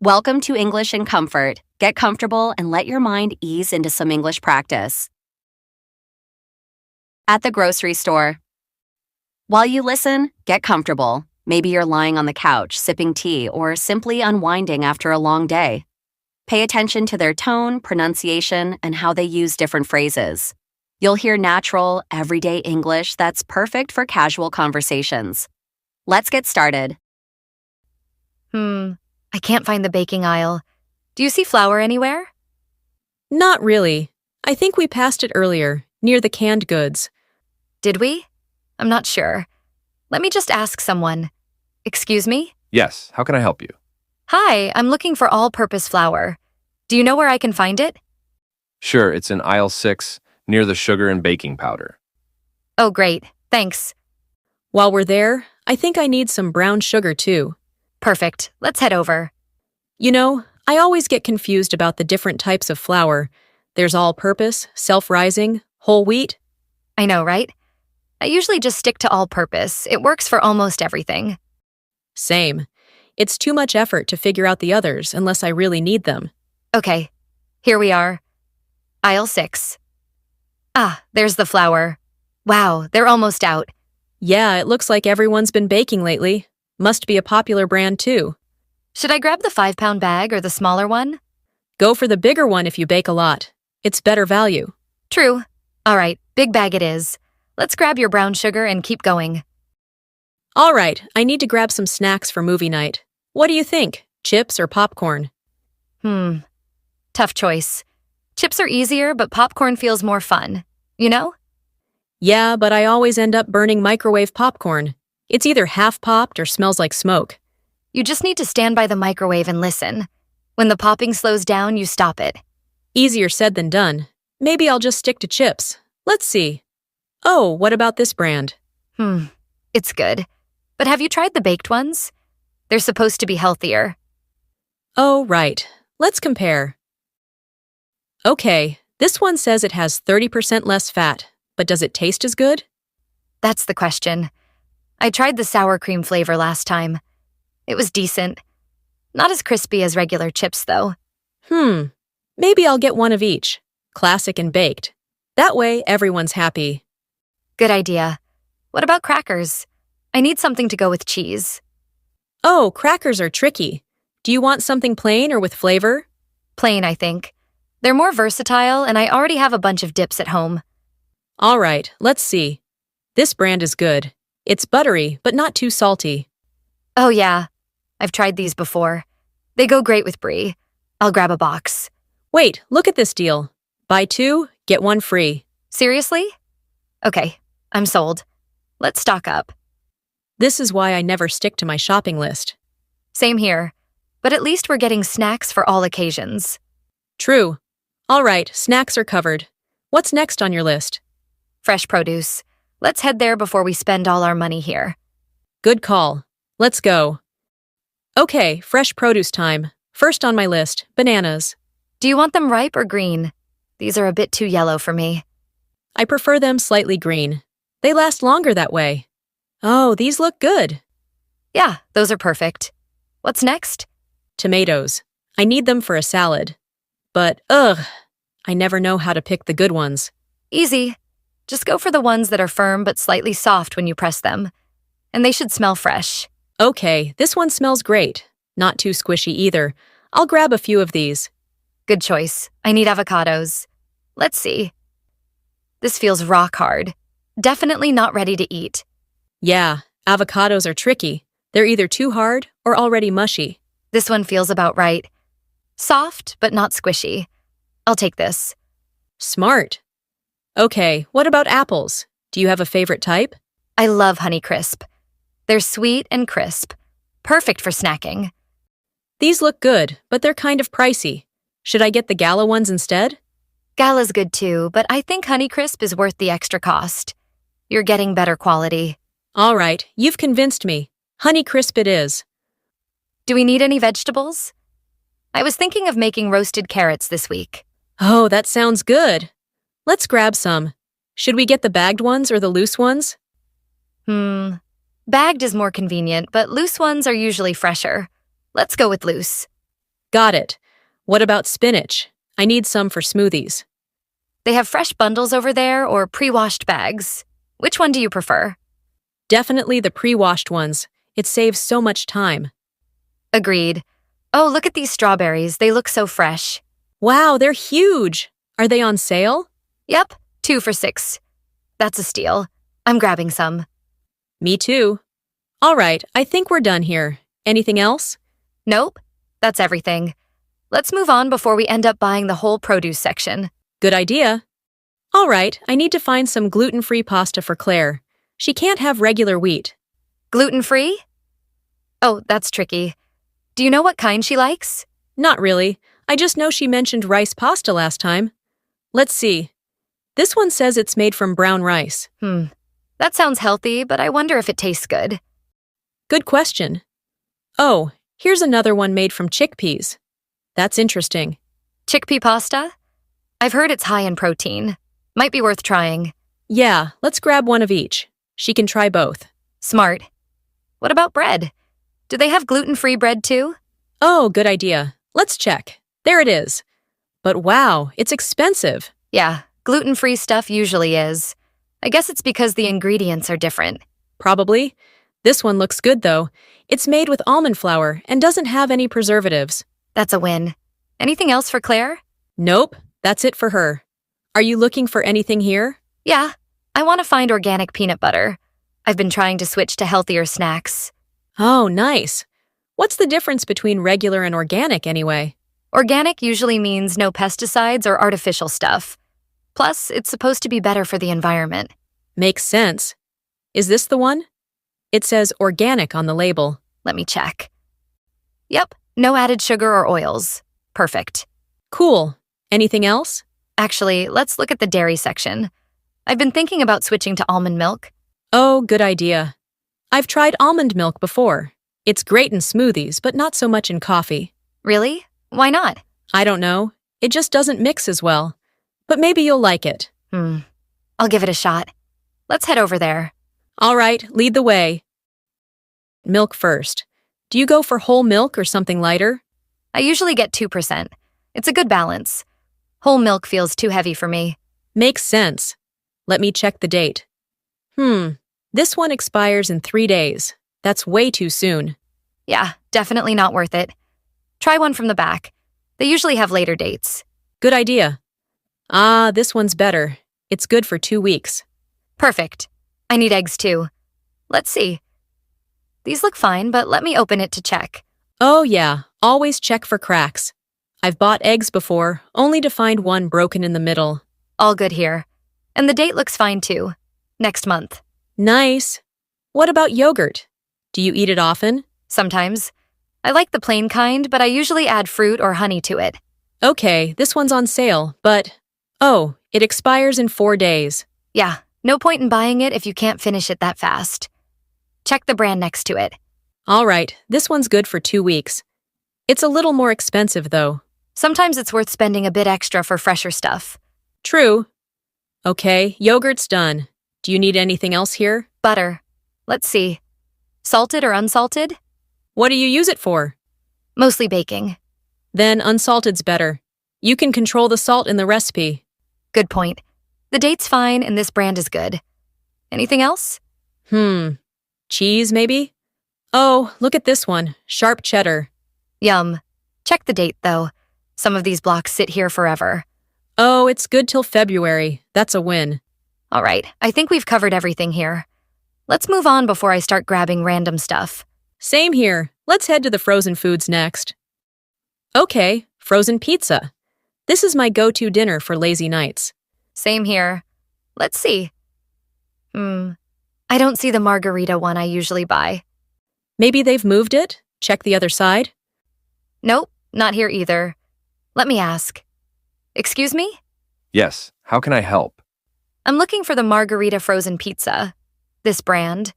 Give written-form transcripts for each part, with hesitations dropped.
Welcome to English in Comfort. Get comfortable and let your mind ease into some English practice. At the grocery store. While you listen, get comfortable. Maybe you're lying on the couch, sipping tea, or simply unwinding after a long day. Pay attention to their tone, pronunciation, and how they use different phrases. You'll hear natural, everyday English that's perfect for casual conversations. Let's get started. I can't find the baking aisle. Do you see flour anywhere? Not really. I think we passed it earlier, near the canned goods. Did we? I'm not sure. Let me just ask someone. Excuse me? Yes, how can I help you? Hi, I'm looking for all-purpose flour. Do you know where I can find it? Sure, it's in aisle 6, near the sugar and baking powder. Oh, great. Thanks. While we're there, I think I need some brown sugar too. Perfect. Let's head over. You know, I always get confused about the different types of flour. There's all-purpose, self-rising, whole wheat. I know, right? I usually just stick to all-purpose. It works for almost everything. Same. It's too much effort to figure out the others unless I really need them. Okay, here we are. Aisle 6. Ah, there's the flour. Wow, they're almost out. Yeah, it looks like everyone's been baking lately. Must be a popular brand too. Should I grab the 5-pound bag or the smaller one? Go for the bigger one if you bake a lot. It's better value. True. All right, big bag it is. Let's grab your brown sugar and keep going. All right, I need to grab some snacks for movie night. What do you think? Chips or popcorn? Tough choice. Chips are easier, but popcorn feels more fun. You know? Yeah, but I always end up burning microwave popcorn. It's either half-popped or smells like smoke. You just need to stand by the microwave and listen. When the popping slows down, you stop it. Easier said than done. Maybe I'll just stick to chips. Let's see. Oh, what about this brand? It's good. But have you tried the baked ones? They're supposed to be healthier. Oh, right. Let's compare. Okay, this one says it has 30% less fat, but does it taste as good? That's the question. I tried the sour cream flavor last time. It was decent. Not as crispy as regular chips, though. Maybe I'll get one of each, classic and baked. That way, everyone's happy. Good idea. What about crackers? I need something to go with cheese. Oh, crackers are tricky. Do you want something plain or with flavor? Plain, I think. They're more versatile, and I already have a bunch of dips at home. All right, let's see. This brand is good. It's buttery, but not too salty. Oh, yeah. I've tried these before. They go great with brie. I'll grab a box. Wait, look at this deal. Buy 2, get 1 free. Seriously? Okay, I'm sold. Let's stock up. This is why I never stick to my shopping list. Same here. But at least we're getting snacks for all occasions. True. All right, snacks are covered. What's next on your list? Fresh produce. Let's head there before we spend all our money here. Good call. Let's go. Okay, fresh produce time. First on my list, bananas. Do you want them ripe or green? These are a bit too yellow for me. I prefer them slightly green. They last longer that way. Oh, these look good. Yeah, those are perfect. What's next? Tomatoes. I need them for a salad. But, I never know how to pick the good ones. Easy. Just go for the ones that are firm but slightly soft when you press them. And they should smell fresh. Okay, this one smells great. Not too squishy either. I'll grab a few of these. Good choice. I need avocados. Let's see. This feels rock hard. Definitely not ready to eat. Yeah, avocados are tricky. They're either too hard or already mushy. This one feels about right. Soft, but not squishy. I'll take this. Smart. Okay, what about apples? Do you have a favorite type? I love Honeycrisp. They're sweet and crisp. Perfect for snacking. These look good, but they're kind of pricey. Should I get the Gala ones instead? Gala's good too, but I think Honeycrisp is worth the extra cost. You're getting better quality. All right, you've convinced me. Honeycrisp it is. Do we need any vegetables? I was thinking of making roasted carrots this week. Oh, that sounds good. Let's grab some. Should we get the bagged ones or the loose ones? Bagged is more convenient, but loose ones are usually fresher. Let's go with loose. Got it. What about spinach? I need some for smoothies. They have fresh bundles over there or pre-washed bags. Which one do you prefer? Definitely the pre-washed ones. It saves so much time. Agreed. Oh, look at these strawberries. They look so fresh. Wow, they're huge! Are they on sale? Yep, 2 for $6. That's a steal. I'm grabbing some. Me too. All right, I think we're done here. Anything else? Nope, that's everything. Let's move on before we end up buying the whole produce section. Good idea. All right, I need to find some gluten-free pasta for Claire. She can't have regular wheat. Gluten-free? Oh, that's tricky. Do you know what kind she likes? Not really. I just know she mentioned rice pasta last time. Let's see. This one says it's made from brown rice. That sounds healthy, but I wonder if it tastes good. Good question. Oh, here's another one made from chickpeas. That's interesting. Chickpea pasta? I've heard it's high in protein. Might be worth trying. Yeah, let's grab one of each. She can try both. Smart. What about bread? Do they have gluten-free bread too? Oh, good idea. Let's check. There it is. But wow, it's expensive. Yeah, gluten-free stuff usually is. I guess it's because the ingredients are different. Probably. This one looks good though. It's made with almond flour and doesn't have any preservatives. That's a win. Anything else for Claire? Nope, that's it for her. Are you looking for anything here? Yeah, I want to find organic peanut butter. I've been trying to switch to healthier snacks. Oh, nice. What's the difference between regular and organic anyway? Organic usually means no pesticides or artificial stuff. Plus, it's supposed to be better for the environment. Makes sense. Is this the one? It says organic on the label. Let me check. Yep, no added sugar or oils. Perfect. Cool. Anything else? Actually, let's look at the dairy section. I've been thinking about switching to almond milk. Oh, good idea. I've tried almond milk before. It's great in smoothies, but not so much in coffee. Really? Why not? I don't know. It just doesn't mix as well. But maybe you'll like it. I'll give it a shot. Let's head over there. All right, lead the way. Milk first. Do you go for whole milk or something lighter? I usually get 2%. It's a good balance. Whole milk feels too heavy for me. Makes sense. Let me check the date. This one expires in 3 days. That's way too soon. Yeah, definitely not worth it. Try one from the back. They usually have later dates. Good idea. Ah, this one's better. It's good for 2 weeks. Perfect. I need eggs too. Let's see. These look fine, but let me open it to check. Oh yeah, always check for cracks. I've bought eggs before, only to find one broken in the middle. All good here. And the date looks fine too. Next month. Nice. What about yogurt? Do you eat it often? Sometimes. I like the plain kind, but I usually add fruit or honey to it. Okay, this one's on sale, but... Oh, it expires in 4 days. Yeah, no point in buying it if you can't finish it that fast. Check the brand next to it. All right, this one's good for 2 weeks. It's a little more expensive, though. Sometimes it's worth spending a bit extra for fresher stuff. True. Okay, yogurt's done. Do you need anything else here? Butter. Let's see. Salted or unsalted? What do you use it for? Mostly baking. Then unsalted's better. You can control the salt in the recipe. Good point. The date's fine and this brand is good. Anything else? Cheese, maybe? Oh, look at this one. Sharp cheddar. Yum. Check the date, though. Some of these blocks sit here forever. Oh, it's good till February. That's a win. All right, I think we've covered everything here. Let's move on before I start grabbing random stuff. Same here. Let's head to the frozen foods next. Okay, frozen pizza. This is my go-to dinner for lazy nights. Same here. Let's see. I don't see the margarita one I usually buy. Maybe they've moved it? Check the other side. Nope, not here either. Let me ask. Excuse me? Yes, how can I help? I'm looking for the margarita frozen pizza. This brand.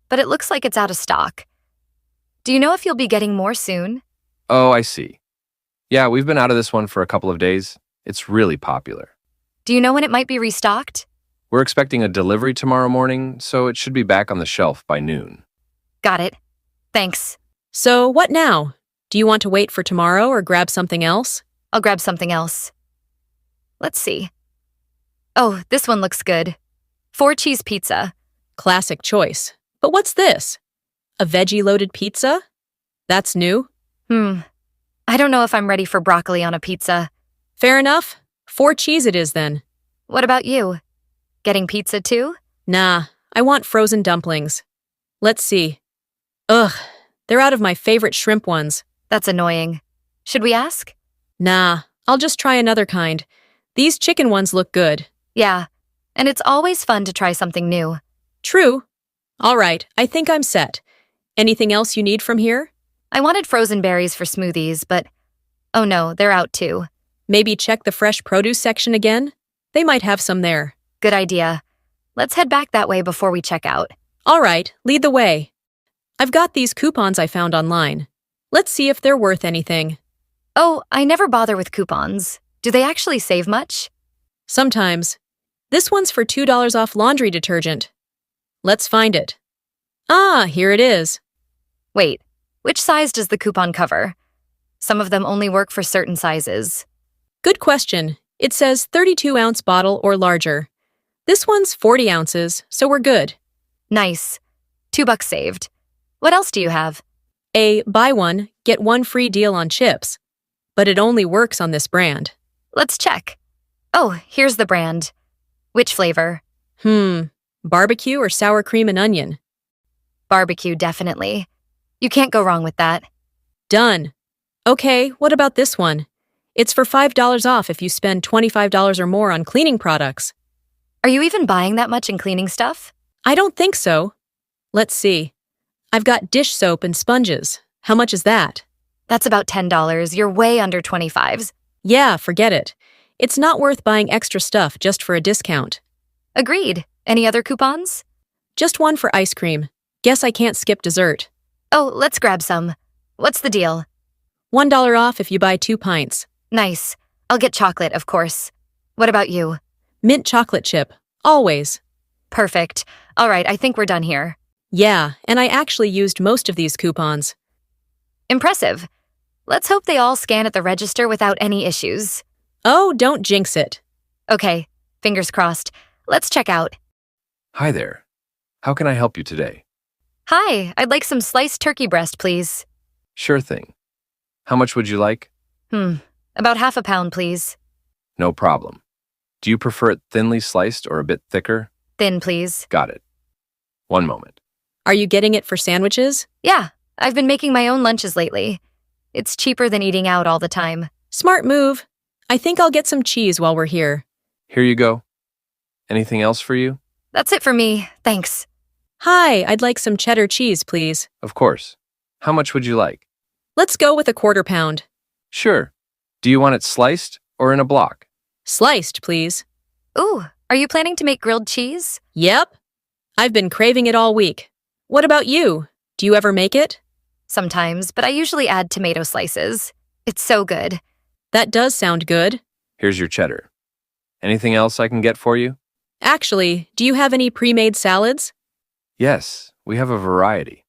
But it looks like it's out of stock. Do you know if you'll be getting more soon? Oh, I see. Yeah, we've been out of this one for a couple of days. It's really popular. Do you know when it might be restocked? We're expecting a delivery tomorrow morning, so it should be back on the shelf by noon. Got it. Thanks. So, what now? Do you want to wait for tomorrow or grab something else? I'll grab something else. Let's see. Oh, this one looks good. 4-cheese pizza. Classic choice. But what's this? A veggie-loaded pizza? That's new. I don't know if I'm ready for broccoli on a pizza. Fair enough. 4 cheese it is then. What about you? Getting pizza too? Nah, I want frozen dumplings. Let's see. Ugh, they're out of my favorite shrimp ones. That's annoying. Should we ask? Nah, I'll just try another kind. These chicken ones look good. Yeah, and it's always fun to try something new. True. All right, I think I'm set. Anything else you need from here? I wanted frozen berries for smoothies, but oh no, they're out too. Maybe check the fresh produce section again? They might have some there. Good idea. Let's head back that way before we check out. All right, lead the way. I've got these coupons I found online. Let's see if they're worth anything. Oh, I never bother with coupons. Do they actually save much? Sometimes. This one's for $2 off laundry detergent. Let's find it. Ah, here it is. Wait, which size does the coupon cover? Some of them only work for certain sizes. Good question. It says 32-ounce bottle or larger. This one's 40 ounces, so we're good. Nice. $2 saved. What else do you have? A buy one, get one free deal on chips. But it only works on this brand. Let's check. Oh, here's the brand. Which flavor? Barbecue or sour cream and onion? Barbecue, definitely. You can't go wrong with that. Done. Okay, what about this one? It's for $5 off if you spend $25 or more on cleaning products. Are you even buying that much in cleaning stuff? I don't think so. Let's see. I've got dish soap and sponges. How much is that? That's about $10. You're way under 25s. Yeah, forget it. It's not worth buying extra stuff just for a discount. Agreed. Any other coupons? Just one for ice cream. Guess I can't skip dessert. Oh, let's grab some. What's the deal? $1 off if you buy 2 pints. Nice. I'll get chocolate, of course. What about you? Mint chocolate chip. Always. Perfect. All right, I think we're done here. Yeah, and I actually used most of these coupons. Impressive. Let's hope they all scan at the register without any issues. Oh, don't jinx it. Okay, fingers crossed. Let's check out. Hi there. How can I help you today? Hi, I'd like some sliced turkey breast, please. Sure thing. How much would you like? About half a pound, please. No problem. Do you prefer it thinly sliced or a bit thicker? Thin, please. Got it. One moment. Are you getting it for sandwiches? Yeah, I've been making my own lunches lately. It's cheaper than eating out all the time. Smart move. I think I'll get some cheese while we're here. Here you go. Anything else for you? That's it for me, thanks. Hi, I'd like some cheddar cheese, please. Of course. How much would you like? Let's go with a 1/4 pound. Sure. Do you want it sliced or in a block? Sliced, please. Ooh, are you planning to make grilled cheese? Yep. I've been craving it all week. What about you? Do you ever make it? Sometimes, but I usually add tomato slices. It's so good. That does sound good. Here's your cheddar. Anything else I can get for you? Actually, do you have any pre-made salads? Yes, we have a variety.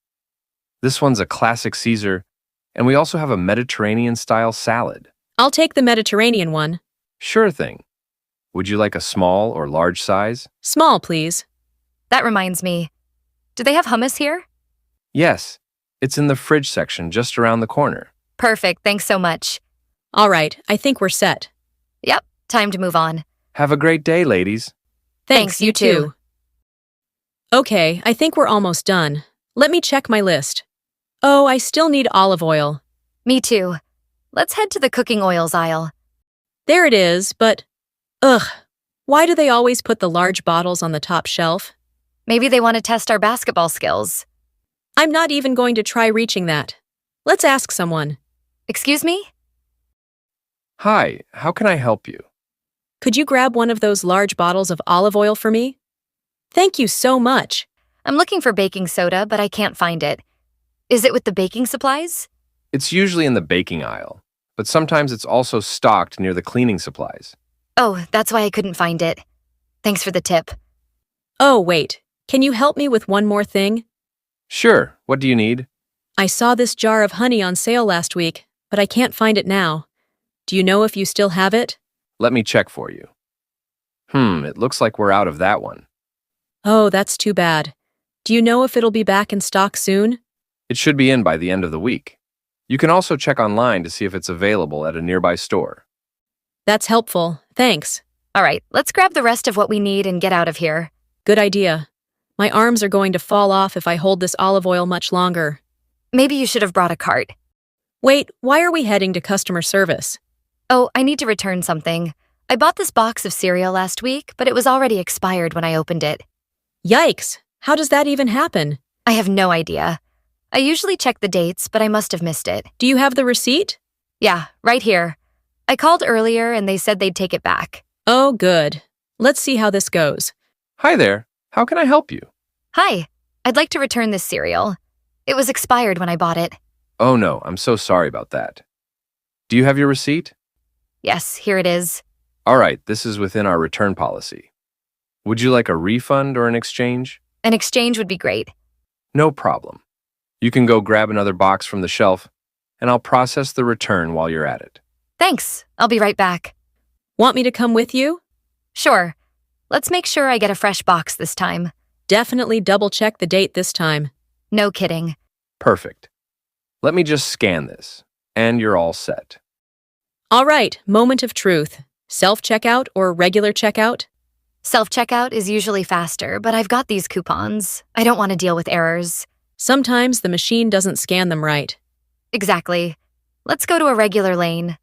This one's a classic Caesar, and we also have a Mediterranean-style salad. I'll take the Mediterranean one. Sure thing. Would you like a small or large size? Small, please. That reminds me. Do they have hummus here? Yes, it's in the fridge section just around the corner. Perfect, thanks so much. All right, I think we're set. Yep, time to move on. Have a great day, ladies. Thanks, you too. Okay, I think we're almost done. Let me check my list. Oh, I still need olive oil. Me too. Let's head to the cooking oils aisle. There it is, but... Ugh, why do they always put the large bottles on the top shelf? Maybe they want to test our basketball skills. I'm not even going to try reaching that. Let's ask someone. Excuse me? Hi, how can I help you? Could you grab one of those large bottles of olive oil for me? Thank you so much. I'm looking for baking soda, but I can't find it. Is it with the baking supplies? It's usually in the baking aisle, but sometimes it's also stocked near the cleaning supplies. Oh, that's why I couldn't find it. Thanks for the tip. Oh, wait. Can you help me with one more thing? Sure, what do you need? I saw this jar of honey on sale last week, but I can't find it now. Do you know if you still have it? Let me check for you. It looks like we're out of that one. Oh, that's too bad. Do you know if it'll be back in stock soon? It should be in by the end of the week. You can also check online to see if it's available at a nearby store. That's helpful. Thanks. All right, let's grab the rest of what we need and get out of here. Good idea. My arms are going to fall off if I hold this olive oil much longer. Maybe you should have brought a cart. Wait, why are we heading to customer service? Oh, I need to return something. I bought this box of cereal last week, but it was already expired when I opened it. Yikes! How does that even happen? I have no idea. I usually check the dates, but I must have missed it. Do you have the receipt? Yeah, right here. I called earlier and they said they'd take it back. Oh, good. Let's see how this goes. Hi there. How can I help you? Hi, I'd like to return this cereal. It was expired when I bought it. Oh no, I'm so sorry about that. Do you have your receipt? Yes, here it is. All right, this is within our return policy. Would you like a refund or an exchange? An exchange would be great. No problem. You can go grab another box from the shelf, and I'll process the return while you're at it. Thanks, I'll be right back. Want me to come with you? Sure. Let's make sure I get a fresh box this time. Definitely double-check the date this time. No kidding. Perfect. Let me just scan this, and you're all set. All right, moment of truth. Self-checkout or regular checkout? Self-checkout is usually faster, but I've got these coupons. I don't want to deal with errors. Sometimes the machine doesn't scan them right. Exactly. Let's go to a regular lane.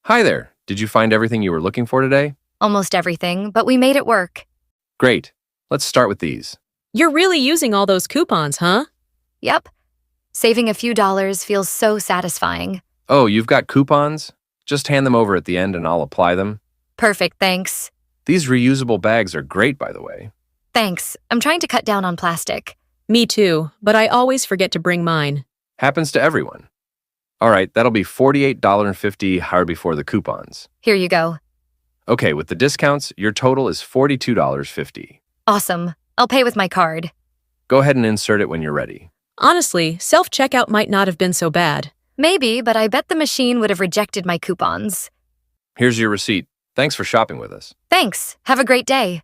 Hi there. Did you find everything you were looking for today? Almost everything, but we made it work. Great. Let's start with these. You're really using all those coupons, huh? Yep. Saving a few dollars feels so satisfying. Oh, you've got coupons? Just hand them over at the end and I'll apply them. Perfect, thanks. These reusable bags are great, by the way. Thanks. I'm trying to cut down on plastic. Me too, but I always forget to bring mine. Happens to everyone. All right, that'll be $48.50 hard before the coupons. Here you go. Okay, with the discounts, your total is $42.50. Awesome. I'll pay with my card. Go ahead and insert it when you're ready. Honestly, self-checkout might not have been so bad. Maybe, but I bet the machine would have rejected my coupons. Here's your receipt. Thanks for shopping with us. Thanks. Have a great day.